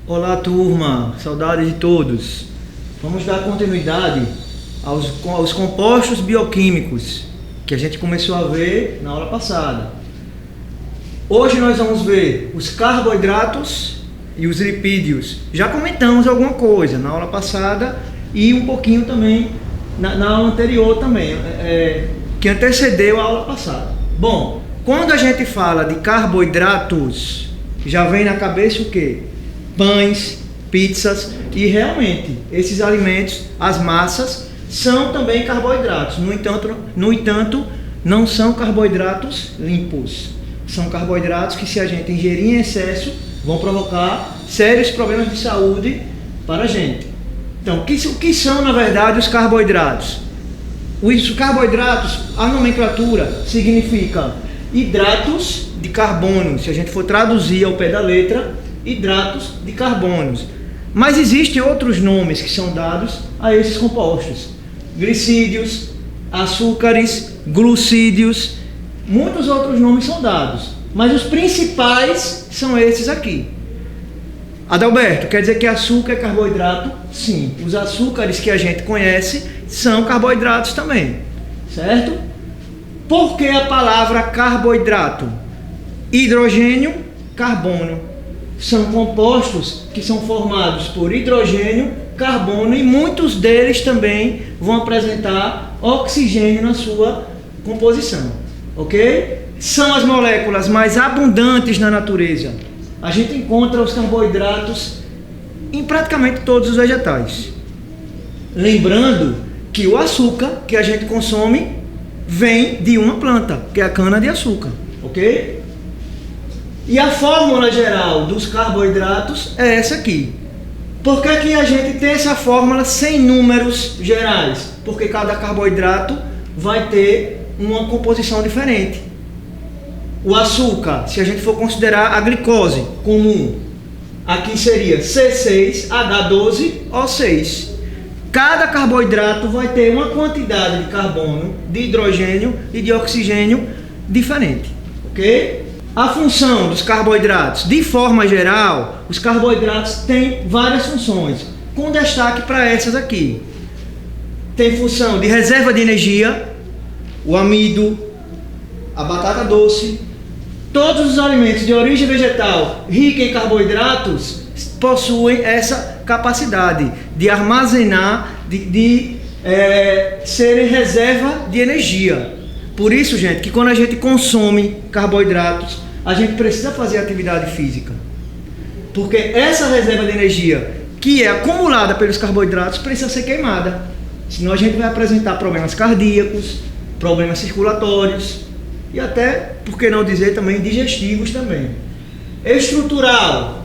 Olá, turma, saudade de todos. Vamos dar continuidade aos compostos bioquímicos que a gente começou a ver na aula passada. Hoje nós vamos ver os carboidratos e os lipídios. Já comentamos alguma coisa na aula passada e um pouquinho também na aula anterior também, que antecedeu a aula passada. Bom, quando a gente fala de carboidratos, já vem na cabeça o quê? Pães, pizzas, e realmente esses alimentos, as massas, são também carboidratos. No entanto, não são carboidratos limpos. São carboidratos que, se a gente ingerir em excesso, vão provocar sérios problemas de saúde para a gente. Então, o que são, na verdade, os carboidratos? Os carboidratos, a nomenclatura significa hidratos de carbono. Se a gente for traduzir ao pé da letra, hidratos de carbono. Mas existem outros nomes que são dados a esses compostos: glicídios, açúcares, glucídios, muitos outros nomes são dados, mas os principais são esses aqui. Adalberto, quer dizer que açúcar é carboidrato? Sim, os açúcares que a gente conhece são carboidratos também, certo? Por que a palavra carboidrato? Hidrogênio, carbono. São compostos que são formados por hidrogênio, carbono, e muitos deles também vão apresentar oxigênio na sua composição, ok? São as moléculas mais abundantes na natureza. A gente encontra os carboidratos em praticamente todos os vegetais. Lembrando que o açúcar que a gente consome vem de uma planta, que é a cana-de-açúcar, ok? E a fórmula geral dos carboidratos é essa aqui. Por que a gente tem essa fórmula sem números gerais? Porque cada carboidrato vai ter uma composição diferente. O açúcar, se a gente for considerar a glicose comum, aqui seria C6H12O6. Cada carboidrato vai ter uma quantidade de carbono, de hidrogênio e de oxigênio diferente, ok? A função dos carboidratos, de forma geral, os carboidratos têm várias funções, com destaque para essas aqui. Tem função de reserva de energia, o amido, a batata doce. Todos os alimentos de origem vegetal rica em carboidratos possuem essa capacidade de armazenar, de serem reserva de energia. Por isso, gente, que quando a gente consome carboidratos, a gente precisa fazer atividade física. Porque essa reserva de energia que é acumulada pelos carboidratos precisa ser queimada. Senão a gente vai apresentar problemas cardíacos, problemas circulatórios e até, por que não dizer, também digestivos também. Estrutural.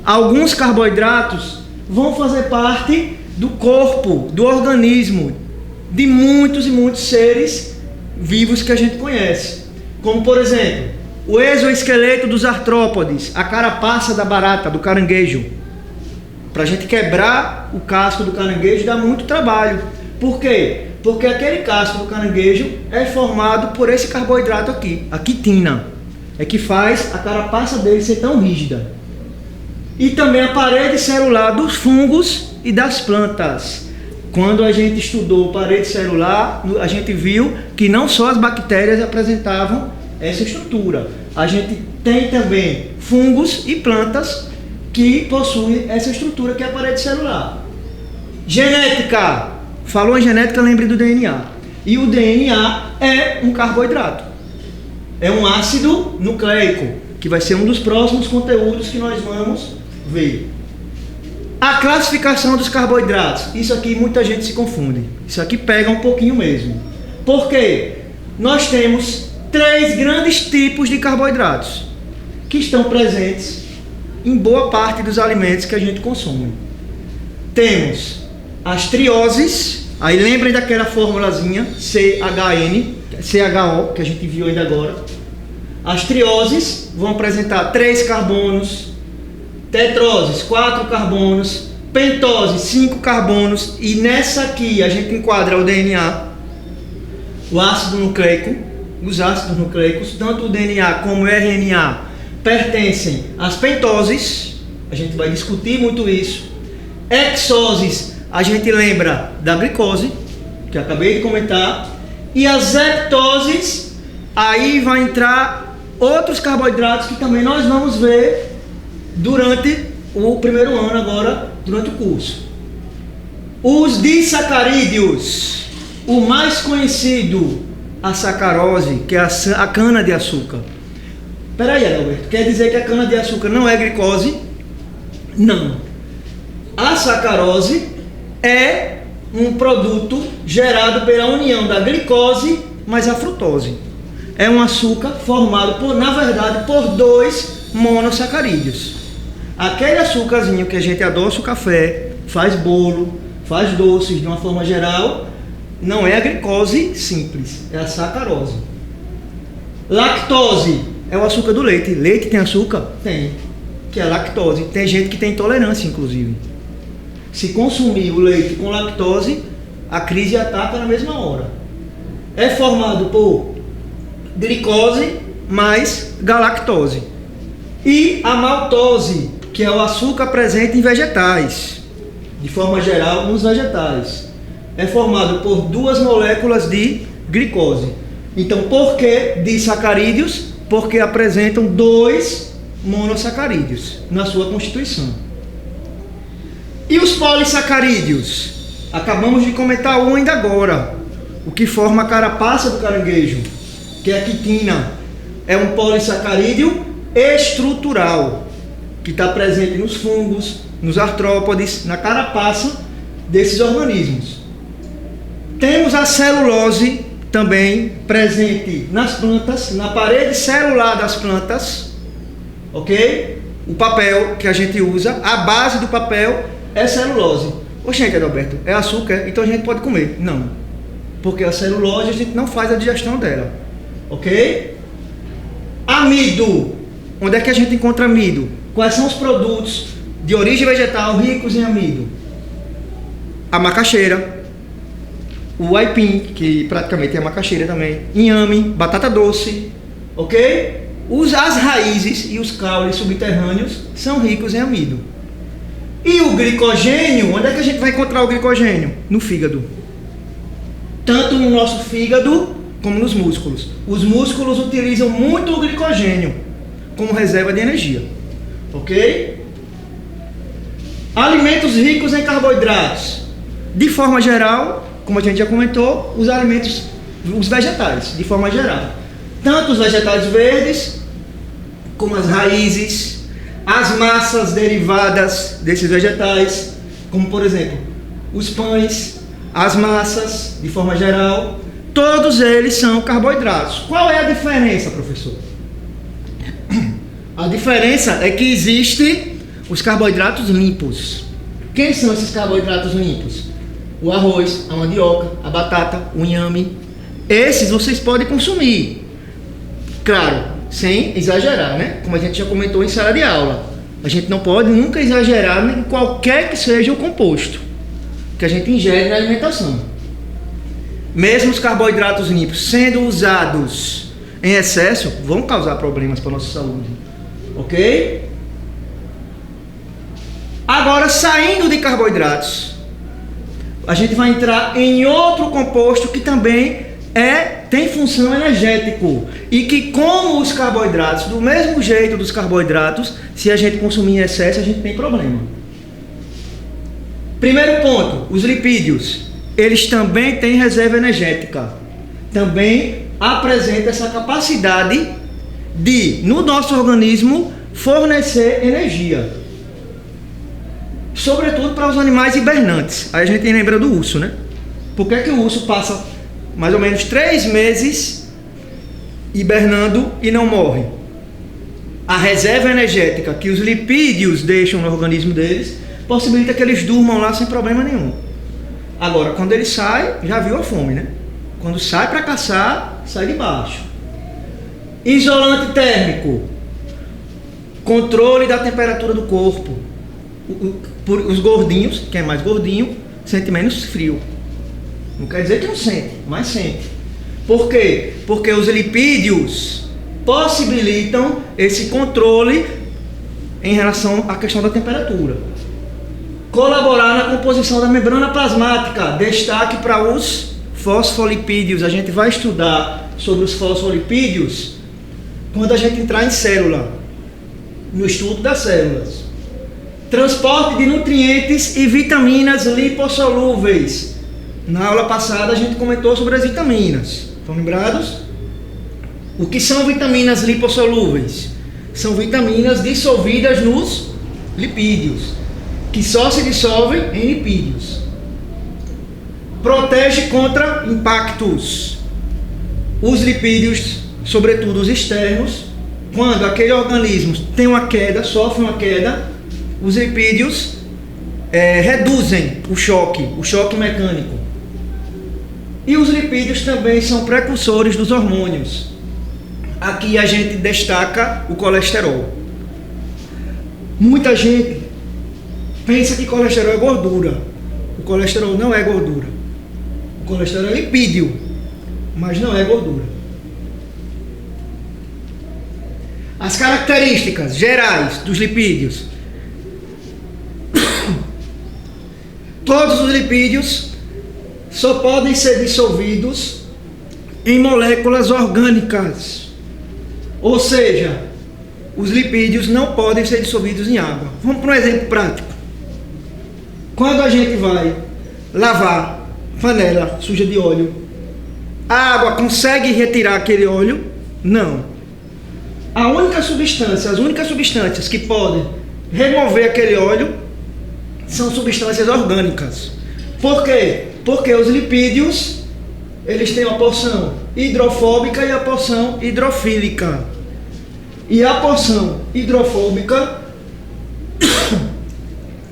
Alguns carboidratos vão fazer parte do corpo, do organismo, de muitos e muitos seres vivos que a gente conhece. Como, por exemplo, o exoesqueleto dos artrópodes, a carapaça da barata, do caranguejo. Para a gente quebrar o casco do caranguejo dá muito trabalho. Por quê? Porque aquele casco do caranguejo é formado por esse carboidrato aqui, a quitina. É que faz a carapaça dele ser tão rígida. E também a parede celular dos fungos e das plantas. Quando a gente estudou parede celular, a gente viu que não só as bactérias apresentavam essa estrutura. A gente tem também fungos e plantas que possuem essa estrutura que é a parede celular. Genética. Falou em genética, lembre do DNA. E o DNA é um carboidrato. É um ácido nucleico, que vai ser um dos próximos conteúdos que nós vamos ver. A classificação dos carboidratos. Isso aqui muita gente se confunde. Isso aqui pega um pouquinho mesmo. Por quê? Nós temos 3 grandes tipos de carboidratos que estão presentes em boa parte dos alimentos que a gente consome. Temos as trioses. Aí lembrem daquela formulazinha CHO, que a gente viu ainda agora. As trioses vão apresentar 3 carbonos, tetroses 4 carbonos, pentose 5 carbonos, e nessa aqui a gente enquadra o DNA, o ácido nucleico. Os ácidos nucleicos, tanto o DNA como o RNA, pertencem às pentoses, a gente vai discutir muito isso. Hexoses, a gente lembra da glicose, que eu acabei de comentar. E as heptoses, aí vai entrar outros carboidratos que também nós vamos ver durante o primeiro ano agora, durante o curso. Os disacarídeos, o mais conhecido, a sacarose, que é a cana-de-açúcar. Peraí, Alberto, quer dizer que a cana-de-açúcar não é glicose? Não. A sacarose é um produto gerado pela união da glicose mais a frutose. É um açúcar formado, na verdade, por 2 monossacarídeos. Aquele açúcarzinho que a gente adoça o café, faz bolo, faz doces de uma forma geral, não é a glicose simples, é a sacarose. Lactose é o açúcar do leite. Leite tem açúcar? Tem. Que é lactose. Tem gente que tem intolerância, inclusive. Se consumir o leite com lactose, a crise ataca na mesma hora. É formado por glicose mais galactose. E a maltose, que é o açúcar presente em vegetais, de forma geral nos vegetais. É formado por 2 moléculas de glicose. Então, por que disacarídeos? Porque apresentam 2 monossacarídeos na sua constituição. E os polissacarídeos? Acabamos de comentar um ainda agora. O que forma a carapaça do caranguejo, que é a quitina. É um polissacarídeo estrutural, que está presente nos fungos, nos artrópodes, na carapaça desses organismos. Temos a celulose também presente nas plantas, na parede celular das plantas, ok? O papel que a gente usa, a base do papel é celulose. Oxente, Adalberto, é açúcar, então a gente pode comer. Não, porque a celulose a gente não faz a digestão dela, ok? Amido, onde é que a gente encontra amido? Quais são os produtos de origem vegetal ricos em amido? A macaxeira, o aipim, que praticamente é macaxeira também, inhame, batata doce, ok? As raízes e os caules subterrâneos são ricos em amido. E o glicogênio, onde é que a gente vai encontrar o glicogênio? No fígado. Tanto no nosso fígado como nos músculos. Os músculos utilizam muito o glicogênio como reserva de energia, ok? Alimentos ricos em carboidratos. De forma geral, como a gente já comentou, os alimentos, os vegetais, de forma geral. Tanto os vegetais verdes, como as raízes, as massas derivadas desses vegetais, como por exemplo, os pães, as massas, de forma geral, todos eles são carboidratos. Qual é a diferença, professor? A diferença é que existem os carboidratos limpos. Quem são esses carboidratos limpos? O arroz, a mandioca, a batata, o inhame. Esses vocês podem consumir. Claro, sem exagerar, né? Como a gente já comentou em sala de aula. A gente não pode nunca exagerar em qualquer que seja o composto que a gente ingere na alimentação. Mesmo os carboidratos limpos sendo usados em excesso, vão causar problemas para a nossa saúde. Ok? Agora, saindo de carboidratos, a gente vai entrar em outro composto que também tem função energética e que, como os carboidratos, do mesmo jeito dos carboidratos, se a gente consumir em excesso, a gente tem problema. Primeiro ponto, os lipídios, eles também têm reserva energética, também apresentam essa capacidade de, no nosso organismo, fornecer energia, sobretudo para os animais hibernantes. Aí a gente lembra do urso, né? Por que o urso passa mais ou menos 3 meses hibernando e não morre? A reserva energética que os lipídios deixam no organismo deles possibilita que eles durmam lá sem problema nenhum. Agora, quando ele sai, já viu a fome, né? Quando sai para caçar, sai de baixo. Isolante térmico, controle da temperatura do corpo. Os gordinhos, quem é mais gordinho, sente menos frio. Não quer dizer que não sente, mas sente. Por quê? Porque os lipídios possibilitam esse controle em relação à questão da temperatura. Colaborar na composição da membrana plasmática, destaque para os fosfolipídios. A gente vai estudar sobre os fosfolipídios quando a gente entrar em célula, no estudo das células. Transporte de nutrientes e vitaminas lipossolúveis. Na aula passada a gente comentou sobre as vitaminas. Estão lembrados? O que são vitaminas lipossolúveis? São vitaminas dissolvidas nos lipídios, que só se dissolvem em lipídios. Protege contra impactos. Os lipídios, sobretudo os externos, quando aquele organismo tem uma queda, sofre uma queda, os lipídios reduzem o choque mecânico. E os lipídios também são precursores dos hormônios. Aqui a gente destaca o colesterol. Muita gente pensa que colesterol é gordura. O colesterol não é gordura. O colesterol é lipídio, mas não é gordura. As características gerais dos lipídios. Todos os lipídios só podem ser dissolvidos em moléculas orgânicas. Ou seja, os lipídios não podem ser dissolvidos em água. Vamos para um exemplo prático. Quando a gente vai lavar panela suja de óleo, a água consegue retirar aquele óleo? Não. As únicas substâncias que podem remover aquele óleo são substâncias orgânicas. Por quê? Porque os lipídios, eles têm a porção hidrofóbica e a porção hidrofílica. E a porção hidrofóbica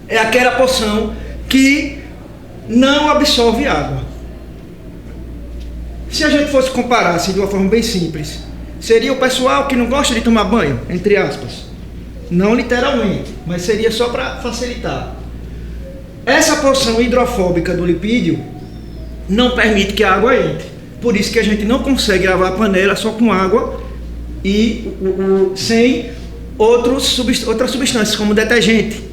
é aquela porção que não absorve água. Se a gente fosse comparar assim, de uma forma bem simples, seria o pessoal que não gosta de tomar banho, entre aspas. Não literalmente, mas seria só para facilitar. Essa porção hidrofóbica do lipídio não permite que a água entre. Por isso que a gente não consegue lavar a panela só com água e sem outras substâncias, como detergente,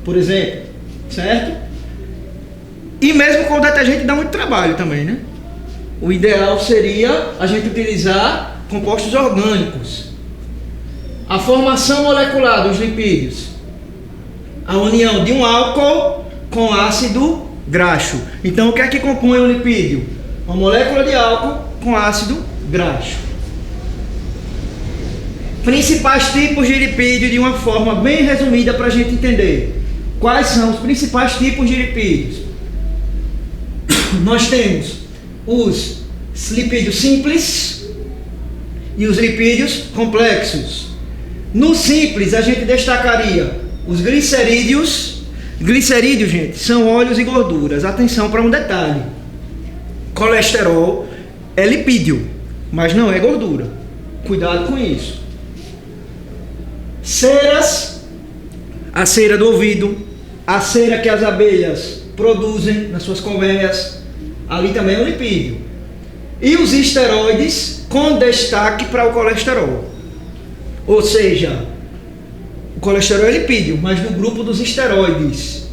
por exemplo. Certo? E mesmo com o detergente dá muito trabalho também, né? O ideal seria a gente utilizar compostos orgânicos. A formação molecular dos lipídios. A união de um álcool com ácido graxo. Então, o que é que compõe o lipídio? Uma molécula de álcool com ácido graxo. Principais tipos de lipídio de uma forma bem resumida para a gente entender. Quais são os principais tipos de lipídios? Nós temos os lipídios simples e os lipídios complexos. No simples, a gente destacaria os glicerídeos. Glicerídeos, gente, são óleos e gorduras. Atenção para um detalhe. Colesterol é lipídio, mas não é gordura. Cuidado com isso. Ceras, a cera do ouvido, a cera que as abelhas produzem nas suas colmeias, ali também é um lipídio. E os esteroides, com destaque para o colesterol. Ou seja, o colesterol é lipídio, mas no grupo dos esteroides.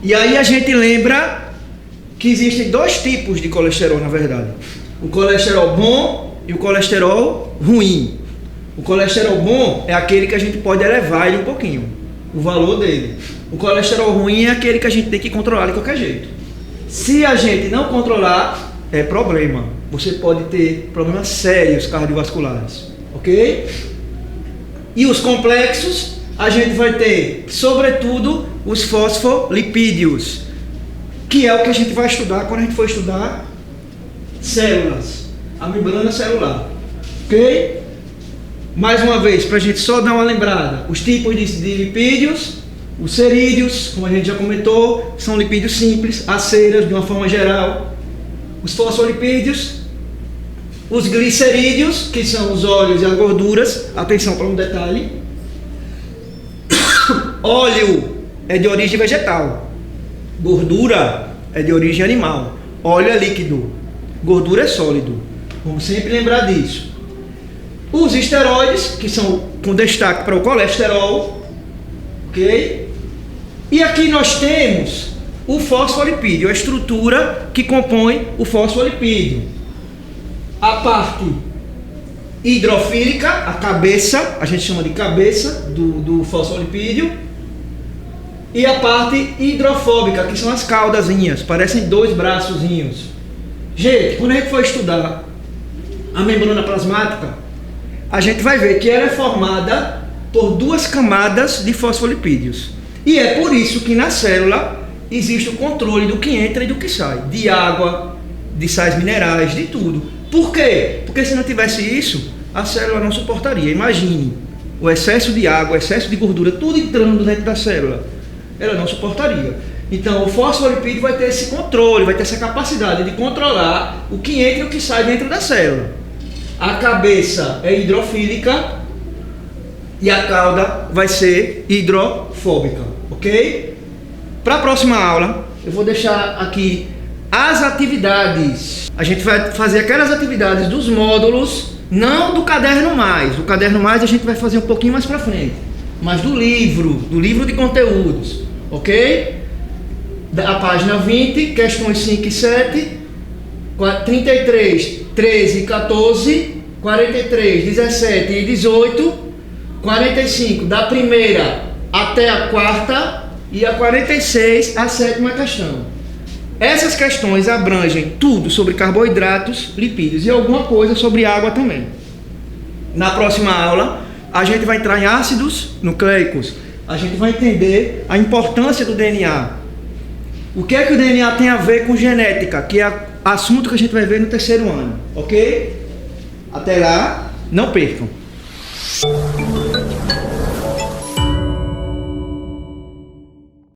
E aí a gente lembra que existem dois tipos de colesterol, na verdade. O colesterol bom e o colesterol ruim. O colesterol bom é aquele que a gente pode elevar ele um pouquinho, o valor dele. O colesterol ruim é aquele que a gente tem que controlar de qualquer jeito. Se a gente não controlar, é problema. Você pode ter problemas sérios cardiovasculares, ok? E os complexos, a gente vai ter, sobretudo, os fosfolipídios, que é o que a gente vai estudar quando a gente for estudar células, a membrana celular, ok? Mais uma vez, para a gente só dar uma lembrada, os tipos de lipídios, os cerídeos, como a gente já comentou, são lipídios simples, as ceras de uma forma geral, os fosfolipídios, os glicerídeos, que são os óleos e as gorduras, atenção para um detalhe, óleo é de origem vegetal, gordura é de origem animal, óleo é líquido, gordura é sólido, vamos sempre lembrar disso. os esteroides, que são com destaque para o colesterol, ok? E aqui nós temos o fosfolipídio, a estrutura que compõe o fosfolipídio. A parte hidrofílica, a cabeça, a gente chama de cabeça do fosfolipídio, e a parte hidrofóbica, que são as caudazinhas, parecem dois braçozinhos. Gente, quando a gente for estudar a membrana plasmática, a gente vai ver que ela é formada por duas camadas de fosfolipídios. E é por isso que na célula existe o controle do que entra e do que sai, de água, de sais minerais, de tudo. Por quê? Porque se não tivesse isso, a célula não suportaria. Imagine o excesso de água, o excesso de gordura, tudo entrando dentro da célula. Ela não suportaria. Então o fosfolipídio vai ter esse controle, vai ter essa capacidade de controlar o que entra e o que sai dentro da célula. A cabeça é hidrofílica e a cauda vai ser hidrofóbica, ok? Para a próxima aula, eu vou deixar aqui as atividades. A gente vai fazer aquelas atividades dos módulos, não do caderno mais. O caderno mais a gente vai fazer um pouquinho mais para frente, mas do livro de conteúdos, ok? Da página 20, questões 5 e 7, 33, 13 e 14, 43, 17 e 18, 45 da primeira até a quarta e a 46 a sétima questão. Essas questões abrangem tudo sobre carboidratos, lipídios e alguma coisa sobre água também. Na próxima aula, a gente vai entrar em ácidos nucleicos. A gente vai entender a importância do DNA. O que é que o DNA tem a ver com genética, que é assunto que a gente vai ver no terceiro ano, ok? Até lá, não percam!